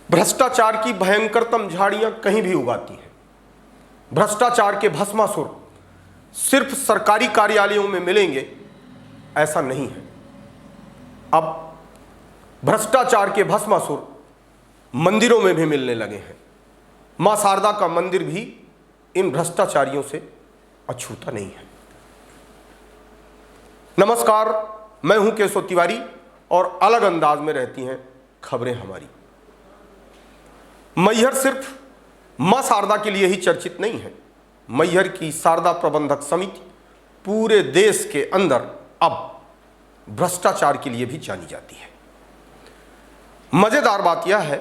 भ्रष्टाचार की भयंकरतम झाड़ियां कहीं भी उगाती हैं। भ्रष्टाचार के भस्मासुर सिर्फ सरकारी कार्यालयों में मिलेंगे ऐसा नहीं है। अब भ्रष्टाचार के भस्मासुर मंदिरों में भी मिलने लगे हैं। मां शारदा का मंदिर भी इन भ्रष्टाचारियों से अछूता नहीं है। नमस्कार, मैं हूं केशव तिवारी और अलग अंदाज में रहती हैं खबरें हमारी। मैहर सिर्फ मां शारदा के लिए ही चर्चित नहीं है। मैहर की शारदा प्रबंधक समिति पूरे देश के अंदर अब भ्रष्टाचार के लिए भी जानी जाती है। मजेदार बात यह है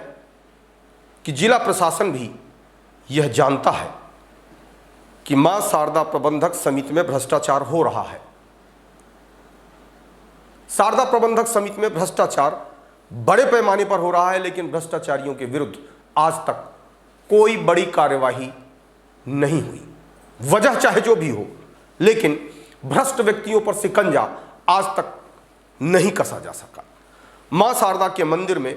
कि जिला प्रशासन भी यह जानता है कि मां शारदा प्रबंधक समिति में भ्रष्टाचार हो रहा है। शारदा प्रबंधक समिति में भ्रष्टाचार बड़े पैमाने पर हो रहा है, लेकिन भ्रष्टाचारियों के विरुद्ध आज तक कोई बड़ी कार्यवाही नहीं हुई। वजह चाहे जो भी हो, लेकिन भ्रष्ट व्यक्तियों पर शिकंजा आज तक नहीं कसा जा सका। मां शारदा के मंदिर में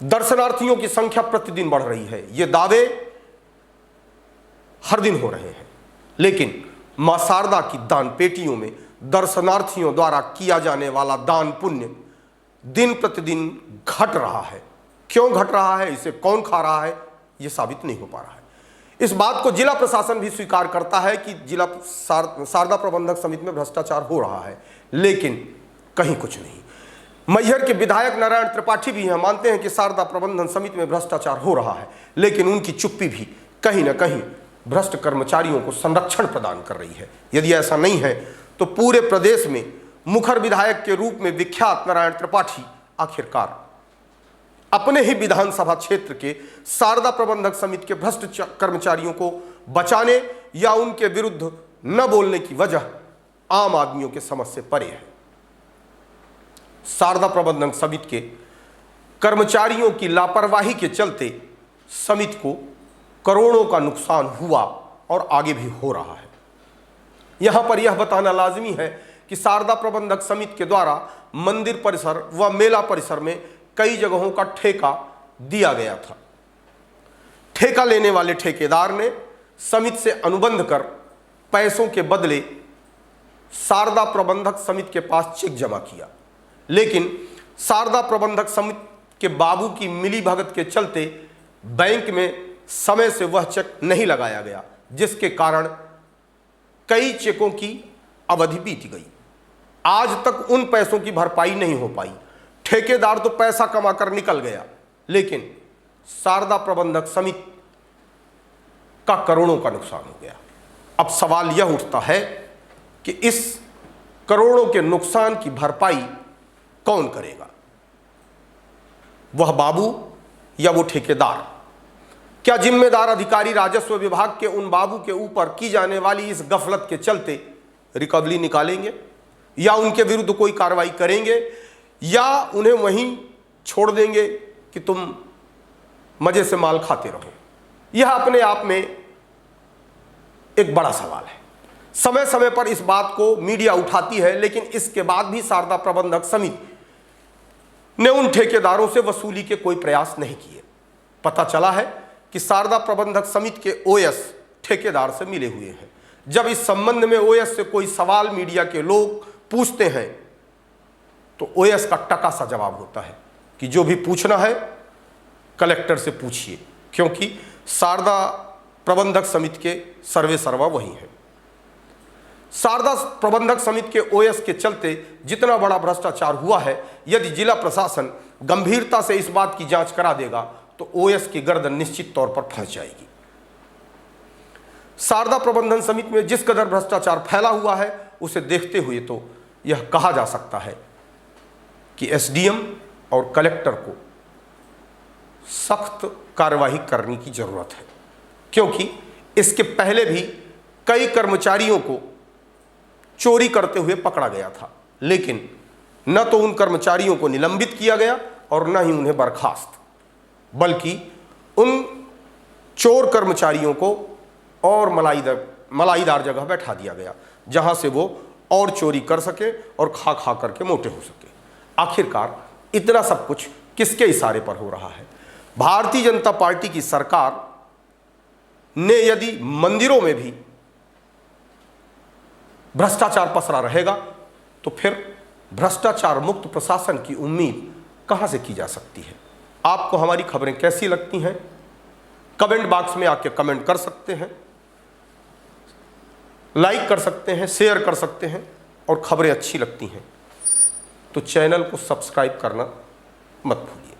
दर्शनार्थियों की संख्या प्रतिदिन बढ़ रही है। ये दावे हर दिन हो रहे हैं, लेकिन मां शारदा की दान पेटियों में दर्शनार्थियों द्वारा किया जाने वाला दान पुण्य दिन प्रतिदिन घट रहा है। क्यों घट रहा है, इसे कौन खा रहा है, यह साबित नहीं हो पा रहा है। इस बात को जिला प्रशासन भी स्वीकार करता है कि जिला शारदा प्रबंधक समिति में भ्रष्टाचार हो रहा है, लेकिन कहीं कुछ नहीं। मैहर के विधायक नारायण त्रिपाठी भी यह मानते हैं कि शारदा प्रबंधन समिति में भ्रष्टाचार हो रहा है, लेकिन उनकी चुप्पी भी कहीं ना कहीं भ्रष्ट कर्मचारियों को संरक्षण प्रदान कर रही है। यदि ऐसा नहीं है तो पूरे प्रदेश में मुखर विधायक के रूप में विख्यात नारायण त्रिपाठी आखिरकार अपने ही विधानसभा क्षेत्र के शारदा प्रबंधक समिति के भ्रष्ट कर्मचारियों को बचाने या उनके विरुद्ध न बोलने की वजह आम आदमियों के समझ से परे है। शारदा प्रबंधक समिति के कर्मचारियों की लापरवाही के चलते समिति को करोड़ों का नुकसान हुआ और आगे भी हो रहा है। यहां पर यह बताना लाजमी है कि शारदा प्रबंधक समिति के द्वारा मंदिर परिसर व मेला परिसर में कई जगहों का ठेका दिया गया था। ठेका लेने वाले ठेकेदार ने समिति से अनुबंध कर पैसों के बदले शारदा प्रबंधक समिति के पास चेक जमा किया, लेकिन शारदा प्रबंधक समिति के बाबू की मिलीभगत के चलते बैंक में समय से वह चेक नहीं लगाया गया, जिसके कारण कई चेकों की अवधि बीत गई। आज तक उन पैसों की भरपाई नहीं हो पाई। ठेकेदार तो पैसा कमाकर निकल गया, लेकिन शारदा प्रबंधक समिति का करोड़ों का नुकसान हो गया। अब सवाल यह उठता है कि इस करोड़ों के नुकसान की भरपाई कौन करेगा, वह बाबू या वो ठेकेदार? क्या जिम्मेदार अधिकारी राजस्व विभाग के उन बाबू के ऊपर की जाने वाली इस गफलत के चलते रिकवरी निकालेंगे या उनके विरुद्ध कोई कार्रवाई करेंगे, या उन्हें वहीं छोड़ देंगे कि तुम मजे से माल खाते रहो? यह अपने आप में एक बड़ा सवाल है। समय समय पर इस बात को मीडिया उठाती है, लेकिन इसके बाद भी शारदा प्रबंधक समिति ने उन ठेकेदारों से वसूली के कोई प्रयास नहीं किए। पता चला है कि शारदा प्रबंधक समिति के ओएस ठेकेदार से मिले हुए हैं। जब इस संबंध में ओएस से कोई सवाल मीडिया के लोग पूछते हैं तो ओएस का टका सा जवाब होता है कि जो भी पूछना है कलेक्टर से पूछिए, क्योंकि शारदा प्रबंधक समिति के सर्वे सर्वा वही है। शारदा प्रबंधक समिति के ओएस के चलते जितना बड़ा भ्रष्टाचार हुआ है, यदि जिला प्रशासन गंभीरता से इस बात की जांच करा देगा तो तो ओएस की गर्दन निश्चित तौर पर फंस जाएगी। शारदा प्रबंधन समिति में जिस कदर भ्रष्टाचार फैला हुआ है, उसे देखते हुए तो यह कहा जा सकता है कि एसडीएम और कलेक्टर को सख्त कार्यवाही करने की जरूरत है, क्योंकि इसके पहले भी कई कर्मचारियों को चोरी करते हुए पकड़ा गया था, लेकिन न तो उन कर्मचारियों को निलंबित किया गया और न ही उन्हें बर्खास्त, बल्कि उन चोर कर्मचारियों को और मलाईदार जगह बैठा दिया गया, जहां से वो और चोरी कर सके और खा खा करके मोटे हो सके। आखिरकार इतना सब कुछ किसके इशारे पर हो रहा है? भारतीय जनता पार्टी की सरकार ने यदि मंदिरों में भी भ्रष्टाचार पसरा रहेगा तो फिर भ्रष्टाचार मुक्त प्रशासन की उम्मीद कहां से की जा सकती है? आपको हमारी खबरें कैसी लगती हैं? कमेंट बॉक्स में आके कमेंट कर सकते हैं, लाइक कर सकते हैं, शेयर कर सकते हैं, और खबरें अच्छी लगती हैं तो चैनल को सब्सक्राइब करना मत भूलिए।